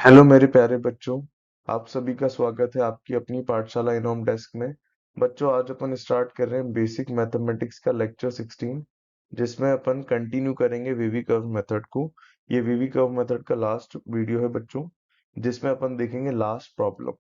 Hello मेरे प्यारे बच्चों। आप सभी का स्वागत है आपकी अपनी पाठशाला इनोम डेस्क में। बच्चों, आज अपन स्टार्ट कर रहे हैं बेसिक मैथमेटिक्स का लेक्चर 16, जिसमें अपन कंटिन्यू करेंगे वीवी कर्व मेथड को। ये वीवी कर्व मेथड का लास्ट वीडियो है बच्चों, जिसमें अपन देखेंगे लास्ट प्रॉब्लम।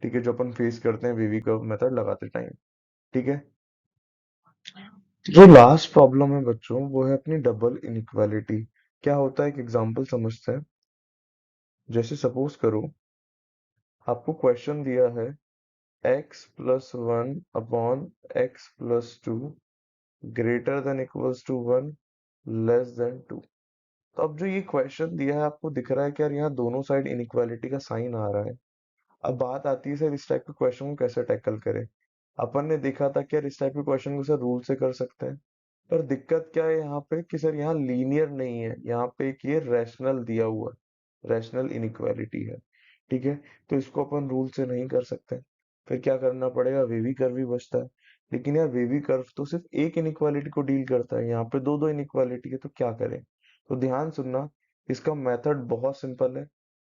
ठीक है, जो अपन फेस करते हैं वीवी कर्व मेथड लगाते टाइम। ठीक है, जो लास्ट प्रॉब्लम है बच्चों वो है अपनी डबल इनइक्वालिटी। क्या होता है, एक एग्जांपल समझते हैं। जैसे सपोज करो, आपको क्वेश्चन दिया है x plus one upon X plus two greater than equals to one less than two. तो अब जो ये क्वेश्चन दिया है, आपको दिख रहा है कि यार यहाँ दोनों साइड इनइक्वालिटी का साइन आ रहा है। अब बात आती है सर, इस टाइप के क्वेश्चन को कैसे टैकल करें। अपन ने देखा था कि यार इस टाइप के क्वेश्चन को सर रूल से कर सकते हैं। पर दिक्कत क्या है यहाँ पे कि सर यहाँ लीनियर नहीं है, यहाँ पे एक ये रैशनल दिया हुआ है, रैशनल इनइक्वालिटी है। ठीक है, तो इसको अपन रूल से नहीं कर सकते। फिर क्या करना पड़ेगा, वेवी कर्व भी बचता है। लेकिन यार वेवी कर्व तो सिर्फ एक इनइक्वालिटी को डील करता है, यहाँ पे दो दो इनइक्वालिटी है, तो क्या करें। तो ध्यान सुनना, इसका मेथड बहुत सिंपल है।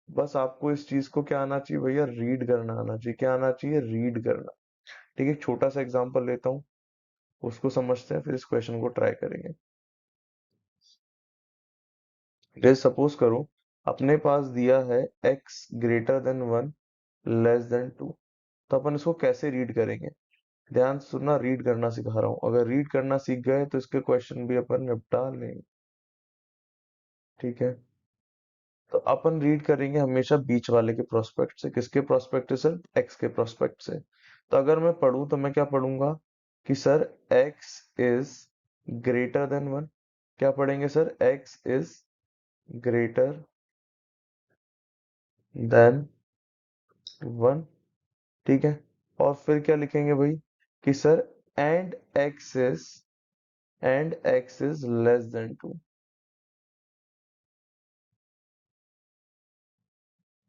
बस आपको इस चीज को क्या आना चाहिए भैया, रीड करना आना चाहिए। क्या आना चाहिए, रीड करना। ठीक है, एक छोटा सा एग्जांपल लेता हूँ, उसको समझते हैं, फिर इस क्वेश्चन को ट्राई करेंगे। जैसे सपोज करो, अपने पास दिया है x greater than one less than two. तो अपन इसको कैसे रीड करेंगे। ध्यान से सुनना, रीड करना सिखा रहा हूँ। अगर रीड करना सीख गए तो इसके क्वेश्चन भी अपन निपटा लेंगे। ठीक है, तो अपन रीड करेंगे हमेशा बीच वाले के प्रोस्पेक्ट से। किसके प्रोस्पेक्ट से, x के प्रोस्पेक्ट से। तो अगर मैं पढ़ूं तो मैं क्या पढ़ूंगा कि sir x is greater than one. क्या पढ़ेंगे sir, x is greater than one. ठीक है, और फिर क्या लिखेंगे भाई कि sir and X is less than two.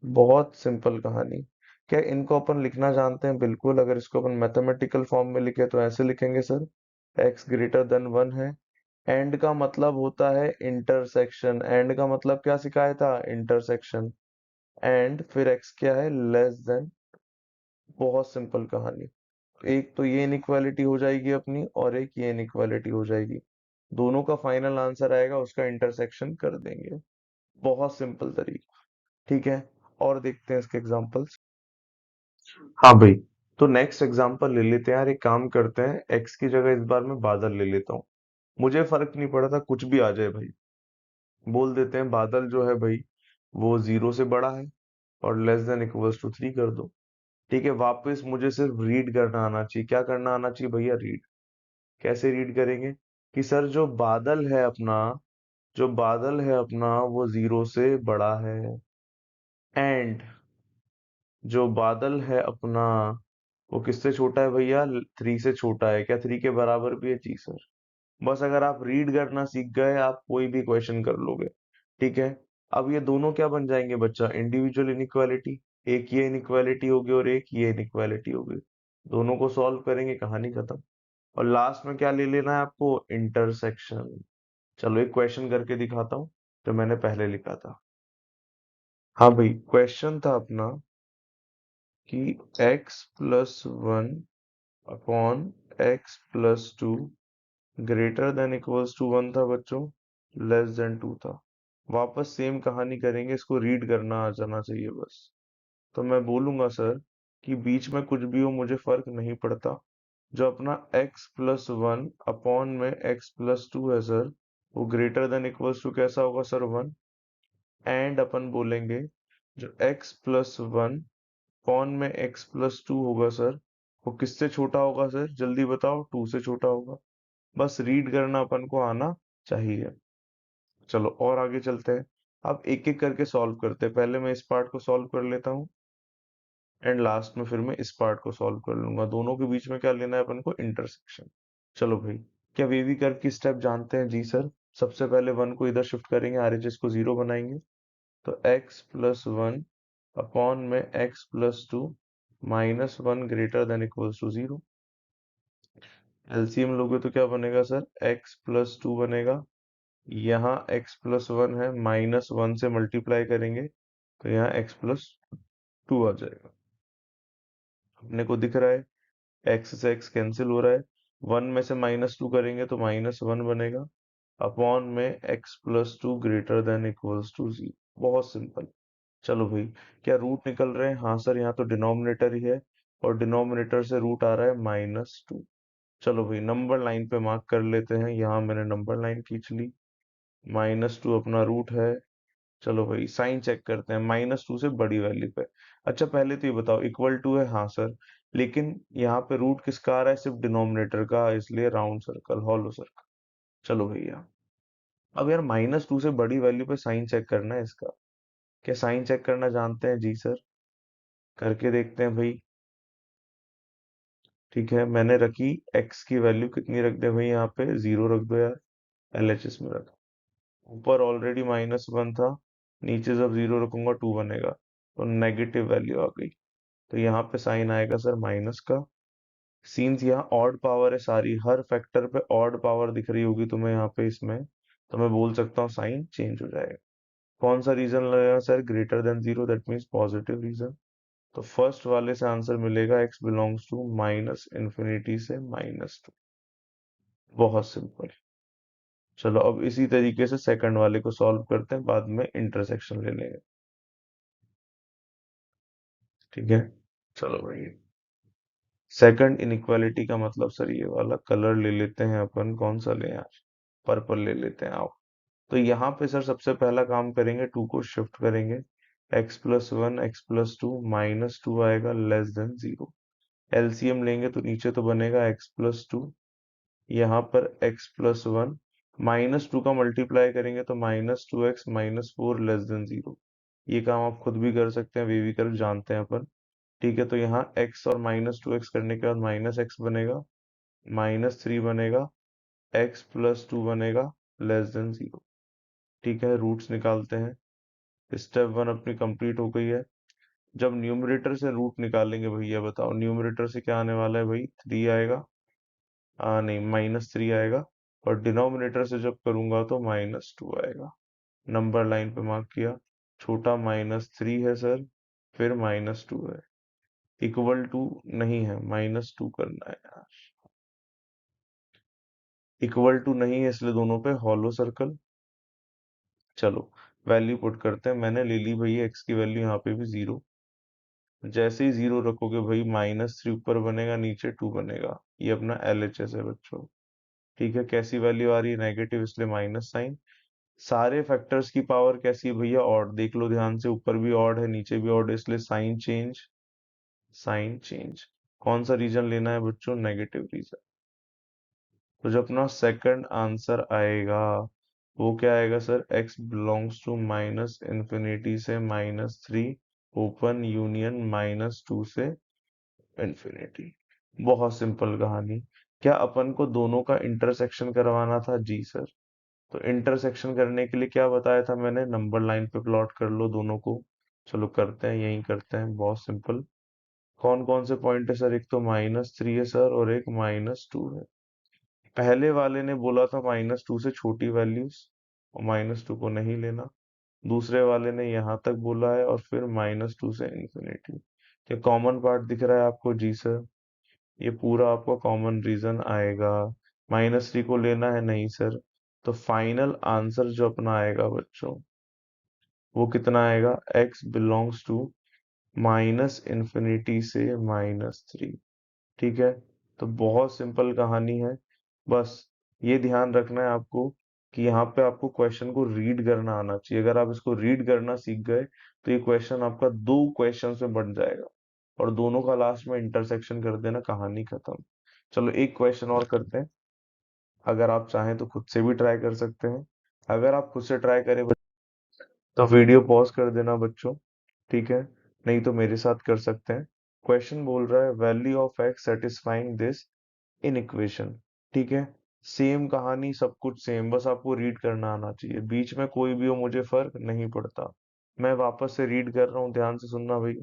बहुत सिंपल कहानी। क्या इनको अपन लिखना जानते हैं, बिल्कुल। अगर इसको अपन मैथमेटिकल फॉर्म में लिखे तो ऐसे लिखेंगे sir, x greater than one है। एंड का मतलब होता है इंटरसेक्शन। एंड का मतलब क्या सिखाया था, इंटरसेक्शन। एंड फिर एक्स क्या है, लेस देन। बहुत सिंपल कहानी। एक तो ये इनइक्वालिटी हो जाएगी अपनी, और एक ये इनइक्वालिटी हो जाएगी। दोनों का फाइनल आंसर आएगा, उसका इंटरसेक्शन कर देंगे। बहुत सिंपल तरीका। ठीक है, और देखते हैं इसके एग्जांपल्स। हाँ भाई, तो नेक्स्ट एग्जांपल ले लेते हैं यार। एक काम करते हैं, एक्स की जगह इस बार मैं बादल ले लेता हूँ। मुझे फर्क नहीं पड़ता, कुछ भी आ जाए भाई। बोल देते हैं बादल जो है भाई, वो जीरो से बड़ा है, और less than equals to three कर दो। ठीक है, वापस मुझे सिर्फ रीड करना आना चाहिए। क्या करना आना चाहिए भैया, रीड। कैसे रीड करेंगे कि सर जो बादल है अपना वो जीरो से बड़ा है। एंड जो बादल है अपना वो किससे छोटा है भैया, थ्री से छोटा है। क्या थ्री के बराबर भी है, जी सर। बस अगर आप रीड करना सीख गए, आप कोई भी क्वेश्चन कर लोगे। ठीक है, अब ये दोनों क्या बन जाएंगे बच्चा, इंडिविजुअल इनइक्वालिटी। एक ये इनइक्वालिटी होगी और एक ये इनइक्वालिटी होगी। दोनों को सॉल्व करेंगे, कहानी खत्म। और लास्ट में क्या ले लेना है आपको, इंटरसेक्शन। चलो एक क्वेश्चन करके दिखाता हूँ, जो मैंने पहले लिखा था। हाँ भाई, क्वेश्चन था अपना कि x plus one upon X plus two greater than equals to one था बच्चों, लेस देन टू था। वापस सेम कहानी करेंगे, इसको रीड करना आ जाना चाहिए बस। तो मैं बोलूंगा सर कि बीच में कुछ भी हो मुझे फर्क नहीं पड़ता। जो अपना x प्लस वन अपॉन में x प्लस टू है सर, वो ग्रेटर देन इक्वल्स टू कैसा होगा सर, वन। एंड अपन बोलेंगे जो x प्लस वन अपॉन में x प्लस टू होगा सर, वो किससे छोटा होगा सर, जल्दी बताओ, टू से छोटा होगा। बस रीड करना अपन को आना चाहिए। चलो और आगे चलते हैं। अब एक एक करके सॉल्व करते हैं। पहले मैं इस पार्ट को सॉल्व कर लेता हूँ, एंड लास्ट में फिर मैं इस पार्ट को सॉल्व कर लूंगा। दोनों के बीच में क्या लेना है अपन को, इंटरसेक्शन। चलो भाई, क्या वेवी कर्व की स्टेप जानते हैं, जी सर। सबसे पहले वन को इधर शिफ्ट करेंगे, आरएचएस को जीरो बनाएंगे। तो x प्लस वन अपॉन में x plus two minus one greater than equals to zero. LCM लोगे तो क्या बनेगा सर, x प्लस टू बनेगा। यहाँ x प्लस वन है, माइनस वन से मल्टीप्लाई करेंगे तो यहाँ x+2 आ जाएगा। अपने को दिख रहा है x से x कैंसिल हो रहा है, 1 में से -2 करेंगे तो -1 बनेगा, अपॉन में x+2 greater than equals to 0। बहुत सिंपल। चलो भाई, क्या रूट निकल रहे हैं? हाँ सर, यहाँ तो डिनोमिनेटर ही है और डिनोमिनेटर से रूट आ रहा है -2। चलो भाई, नंबर लाइन पे मार्क कर लेते हैं, यहाँ मैंने नंबर लाइन खींच ली, -2 अपना रूट है। चलो भाई, साइन चेक करते हैं -2 से बड़ी वैल्यू पे। अच्छा, पहले तो ये बताओ, इक्वल टू है? हाँ सर, लेकिन यहाँ पे रूट किसका आ रहा है? सिर्फ डिनोमिनेटर का, इसलिए राउंड सर्कल, हॉलो सर्कल। चलो भैया, अब यार -2 से बड़ी वैल्यू पे साइन चेक करना है इसका। क्या साइन चेक करना जानते हैं? जी सर, करके देखते हैं भाई। ठीक है, मैंने रखी x की वैल्यू, कितनी रख दे भाई? यहाँ पे 0 रख दो यार, LHS में रख। ऊपर ऑलरेडी -1 था, नीचे जब 0 रखूंगा 2 बनेगा, तो नेगेटिव वैल्यू आ गई। तो यहाँ पे साइन आएगा सर माइनस का। सीन्स यहाँ ऑड पावर है सारी, हर फैक्टर पे ऑड पावर दिख रही होगी तुम्हें यहाँ पे इसमें, तो मैं बोल सकता हूँ साइन चेंज हो जाएगा। कौन सा रीजन लगेगा sir? Greater than 0, that means positive region. तो फर्स्ट वाले से आंसर मिलेगा x बिलोंग्स टू -∞ से -2। बहुत सिंपल। चलो अब इसी तरीके से सेकंड वाले को सॉल्व करते हैं, बाद में इंटरसेक्शन ले लेंगे। ठीक है, चलो भाई, सेकंड इनइक्वालिटी का मतलब सर ये वाला कलर ले लेते हैं अपन, कौन सा ले यार? पर्पल ले लेते हैं, आओ। तो यहाँ पे सर सबसे पहला काम करेंगे, 2 को शिफ्ट करेंगे, x+1 x+2 -2 आएगा लेस देन 0। एलसीएम लेंगे तो नीचे तो बनेगा x+2, यहाँ पर x+1 -2 का मल्टीप्लाई करेंगे तो -2x -4 लेस देन 0। ये काम आप खुद भी कर सकते हैं, वेवी कर्व जानते हैं अपन। ठीक है, तो यहाँ x और -2x करने के बाद -x बनेगा, -3 बनेगा, x+2 बनेगा लेस देन 0। ठीक है, रूट्स निकालते हैं। स्टेप 1 अपनी कंप्लीट हो गई है। जब न्यूमरेटर से रूट निकालेंगे भैया, बताओ न्यूमरेटर से क्या आने वाला है भाई? 3 आएगा, नहीं, -3 आएगा, और डिनोमिनेटर से जब करूंगा तो -2 आएगा। नंबर लाइन पे मार्क किया, छोटा -3 है सर, फिर -2 है, इक्वल टू नहीं है, -2 करना है यार, इक्वल टू नहीं है, इसलिए दोनों पे हॉलो सर्कल। चलो, वैल्यू पुट करते हैं, मैंने ले ली भैया x की वैल्यू यहाँ पे भी 0। जैसे ही 0 रखोगे भाई, -3 ऊपर बनेगा, नीचे 2 बनेगा, ये अपना LHS है बच्चों। ठीक है, कैसी वैल्यू आ रही है? नेगेटिव, इसलिए माइनस साइन। सारे फैक्टर्स की पावर कैसी है भैया? ऑड। देख लो ध्यान से, ऊपर भी ऑड है, नीचे भी ऑड है, इसलिए साइन चेंज, साइन चेंज। कौन सा रीजन लेना है बच्चों? Negative reason. तो जो अपना सेकंड आंसर आएगा वो क्या आएगा सर? x बिलोंग्स टू -∞ से -3 ओपन यूनियन -2 से इंफिनिटी। बहुत सिंपल कहानी। क्या अपन को दोनों का इंटरसेक्शन करवाना था? जी सर। तो इंटरसेक्शन करने के लिए क्या बताया था मैंने? नंबर लाइन पे प्लॉट कर लो दोनों को। चलो करते हैं, यही करते हैं, बहुत सिंपल। कौन कौन से पॉइंट है सर? एक तो -3 है सर, और एक -2 है। पहले वाले ने बोला था -2 से छोटी वैल्यूज, और -2 को नहीं लेना। दूसरे वाले ने यहाँ तक बोला है, और फिर -2 से इंफिनिटी। क्या कॉमन पार्ट दिख रहा है आपको? जी सर। ये पूरा आपका कॉमन रीजन आएगा। -3 को लेना है? नहीं सर। तो फाइनल आंसर जो अपना आएगा बच्चों, वो कितना आएगा? x बिलोंग्स टू -∞ से -3। ठीक है, तो बहुत सिंपल कहानी है। बस ये ध्यान रखना है आपको कि यहाँ पे आपको क्वेश्चन को रीड करना आना चाहिए। अगर आप इसको रीड करना सीख गए तो ये क्वेश्चन आपका 2 क्वेश्चन में बन जाएगा, और दोनों का लास्ट में इंटरसेक्शन कर देना, कहानी खत्म। चलो एक क्वेश्चन और करते हैं, अगर आप चाहें तो खुद से भी ट्राई कर सकते हैं। अगर आप खुद से ट्राई करें तो वीडियो पॉज कर देना बच्चों। ठीक है, नहीं तो मेरे साथ कर सकते हैं। क्वेश्चन बोल रहा है value of x satisfying this in equation. ठीक है, सेम कहानी, सब कुछ सेम, बस आपको रीड करना आना चाहिए, बीच में कोई भी हो मुझे फर्क नहीं पड़ता। मैं वापस से रीड कर रहा हूँ, ध्यान से सुनना भाई।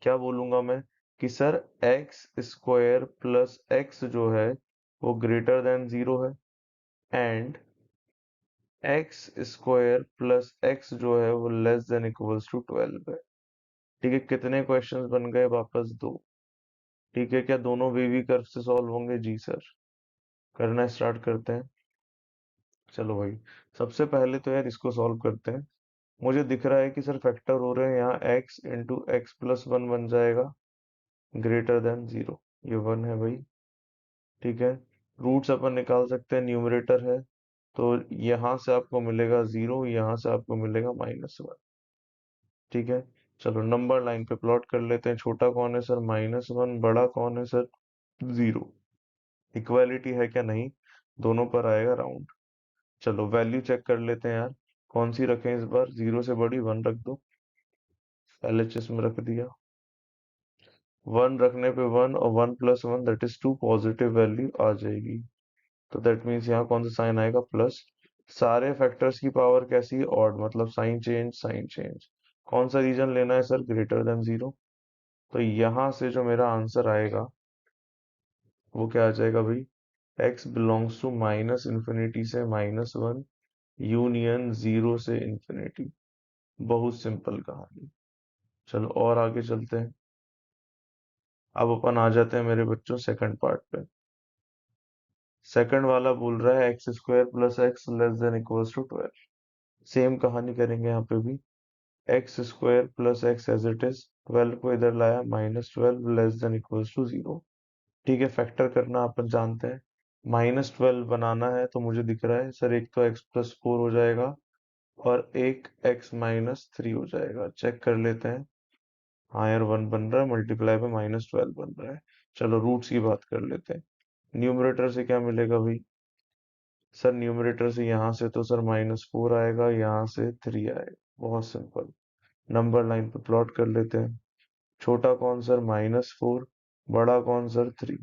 क्या बोलूंगा मैं? कि सर x² प्लस x जो है वो ग्रेटर देन 0 है, and x square plus x जो है वो लेस देन इक्वल्स टू 12 है। ठीक है, कितने क्वेश्चंस बन गए? वापस दो। ठीक है, क्या दोनों वेवी कर्व से सॉल्व होंगे? जी सर। करना स्टार्ट करते हैं। चलो भाई, सबसे पहले तो यार इसको सॉल्व करते हैं। मुझे दिख रहा है कि सर फैक्टर हो रहे हैं यहाँ, x into x plus one बन जाएगा ग्रेटर देन जीरो। ये वन है भाई। ठीक है, रूट्स अपन निकाल सकते हैं, न्यूमरेटर है तो यहाँ से आपको मिलेगा जीरो, यहाँ से आपको मिलेगा -1। ठीक है, चलो नंबर लाइन पे प्लॉट कर लेते हैं। छोटा कौन है सर? -1। बड़ा कौन है सर? जीरो। इक्वालिटी है क्या? नहीं, दोनों पर आएगा राउंड। चलो वैल्यू चेक कर लेते हैं यार, कौन सी रखें इस बार? जीरो से बड़ी वन रख दो। एलएचएस में रख दिया। वन रखने पे वन, और one plus one that is two, positive value आ जाएगी। तो दैट मीन्स यहाँ कौन सा साइन आएगा? प्लस। सारे फैक्टर्स की पावर कैसी है? ऑड, मतलब साइन चेंज साइन चेंज। कौन सा रीजन लेना है सर? Greater than zero. तो यहाँ से जो मेरा आंसर आएगा वो क्या आ जाएगा भाई? x belongs to minus infinity से -1 यूनियन जीरो से इंफिनिटी। बहुत सिंपल कहानी। चलो और आगे चलते हैं। अब अपन आ जाते हैं मेरे बच्चों सेकंड पार्ट पे। सेकंड वाला बोल रहा है X square plus X less than equals to 12। Same कहानी करेंगे यहाँ पे भी। X square plus X as it is, 12 को इधर लाया, -12 less than equals to zero. ठीक है, फैक्टर करना अपन जानते हैं। -12 बनाना है तो मुझे दिख रहा है सर, एक तो x प्लस फोर हो जाएगा और एक x माइनस थ्री हो जाएगा। चेक कर लेते हैं। हाँ यार, वन बन रहा है, मल्टीप्लाई पे -12 बन रहा है। चलो रूट्स की बात कर लेते हैं। न्यूमरेटर से क्या मिलेगा भाई? सर न्यूमरेटर से यहाँ से तो सर -4 आएगा, यहाँ से 3 आएगा। बहुत सिंपल। नंबर लाइन पे प्लॉट कर लेते हैं। छोटा कौन सर? -4। बड़ा कौन सर? 3।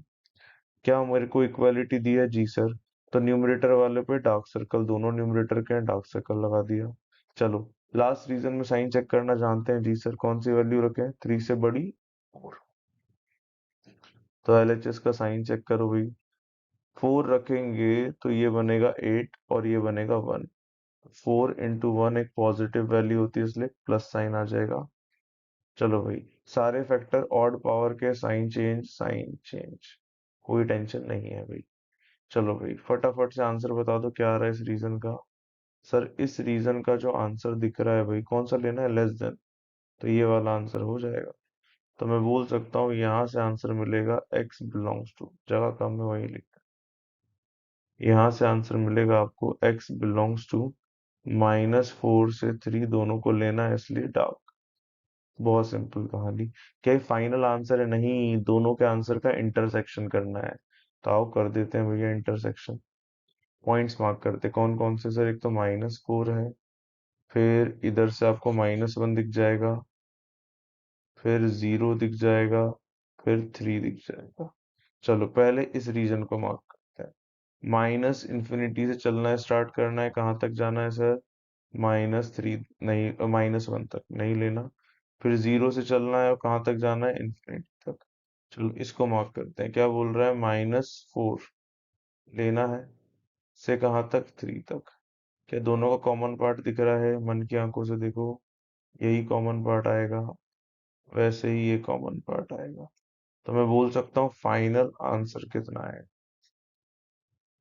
क्या मेरे को इक्वालिटी दी है? जी सर। तो न्यूमरेटर वाले पे डार्क सर्कल, दोनों न्यूमरेटर के डार्क सर्कल लगा दिया। चलो लास्ट रीजन में साइन चेक करना जानते हैं। जी सर, कौन सी वैल्यू रखें? 3 से बड़ी 4। तो एलएचएस का साइन चेक करो भाई। 4 रखेंगे तो ये बनेगा 8 और ये बनेगा 1। 4 इंटू वन एक पॉजिटिव वैल्यू होती है, इसलिए प्लस साइन आ जाएगा। चलो भाई, सारे फैक्टर ऑड पावर के, साइन चेंज साइन चेंज, कोई टेंशन नहीं है भाई। चलो भाई फटाफट से आंसर बता दो, क्या आ रहा है इस रीजन का? सर इस रीजन का जो आंसर दिख रहा है भाई, कौन सा लेना है? Less than. तो ये वाला आंसर हो जाएगा। तो मैं बोल सकता हूँ यहाँ से आंसर मिलेगा x बिलोंग्स टू, जगह कम है वही लिखा है। यहाँ से आंसर मिलेगा आपको x बिलोंग्स टू -4 से 3, दोनों को लेना है इसलिए डार्क। बहुत सिंपल कहानी। क्या ये फाइनल आंसर है? नहीं, दोनों के आंसर का इंटरसेक्शन करना है। तो आओ कर देते हैं भैया इंटरसेक्शन। पॉइंट्स मार्क करते कौन कौन से सर? एक तो -4 है, फिर इधर से आपको -1 दिख जाएगा, फिर जीरो दिख जाएगा, फिर 3 दिख जाएगा। चलो पहले इस रीजन को मार्क करते हैं। माइनस इन्फिनिटी से चलना है, स्टार्ट करना है, कहाँ तक जाना है सर? -3 नहीं, -1 तक नहीं लेना। फिर जीरो से चलना है और कहाँ तक जाना है? इन्फिनिटी तक। चलो इसको मार्क करते हैं। क्या बोल रहा है? -4 लेना है, से कहाँ तक? 3 तक। क्या दोनों का कॉमन पार्ट दिख रहा है? मन की आंखों से देखो, यही कॉमन पार्ट आएगा, वैसे ही ये कॉमन पार्ट आएगा। तो मैं बोल सकता हूँ फाइनल आंसर कितना है?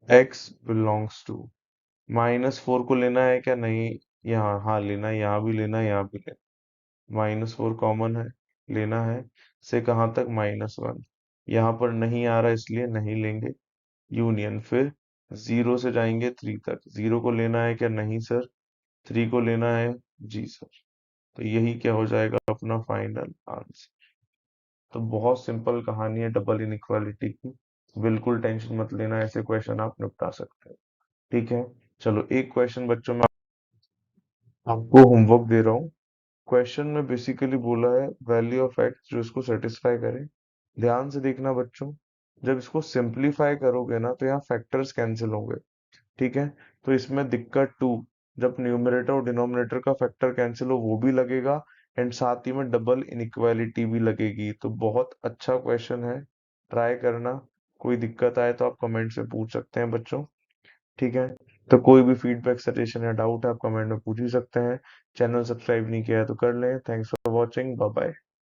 x बिलोंग्स टू, -4 को लेना है क्या? नहीं, यहाँ हाँ लेना है, यहाँ भी लेना है, यहाँ भी लेना है। -4 कॉमन है, लेना है, से कहाँ तक? -1। यहाँ पर नहीं आ रहा इसलिए नहीं लेंगे। यूनियन, फिर जीरो से जाएंगे 3 तक। जीरो को लेना है क्या? नहीं सर। 3 को लेना है? जी सर। तो यही क्या हो जाएगा अपना फाइनल आंसर। तो बहुत सिंपल कहानी है डबल इनइक्वालिटी की। बिल्कुल टेंशन मत लेना, ऐसे क्वेश्चन आप निपटा सकते हैं। ठीक है, चलो एक क्वेश्चन बच्चों में आपको होमवर्क दे रहा हूँ। क्वेश्चन में बेसिकली बोला है वैल्यू ऑफ एक्स जो इसको सेटिस्फाई करे। ध्यान से देखना बच्चों, जब इसको सिंप्लीफाई करोगे ना तो यहाँ फैक्टर्स कैंसिल होंगे। ठीक है, तो इसमें दिक्कत टू, जब न्यूमरेटर और डिनोमिनेटर का फैक्टर कैंसिल हो वो भी लगेगा, एंड साथ ही में डबल इनइक्वालिटी भी लगेगी। तो बहुत अच्छा क्वेश्चन है, ट्राई करना। कोई दिक्कत आए तो आप कमेंट से पूछ सकते हैं बच्चों। ठीक है, तो कोई भी फीडबैक, सजेशन या डाउट है आप कमेंट में पूछ ही सकते हैं। चैनल सब्सक्राइब नहीं किया है तो कर लें। Thanks for watching, bye bye.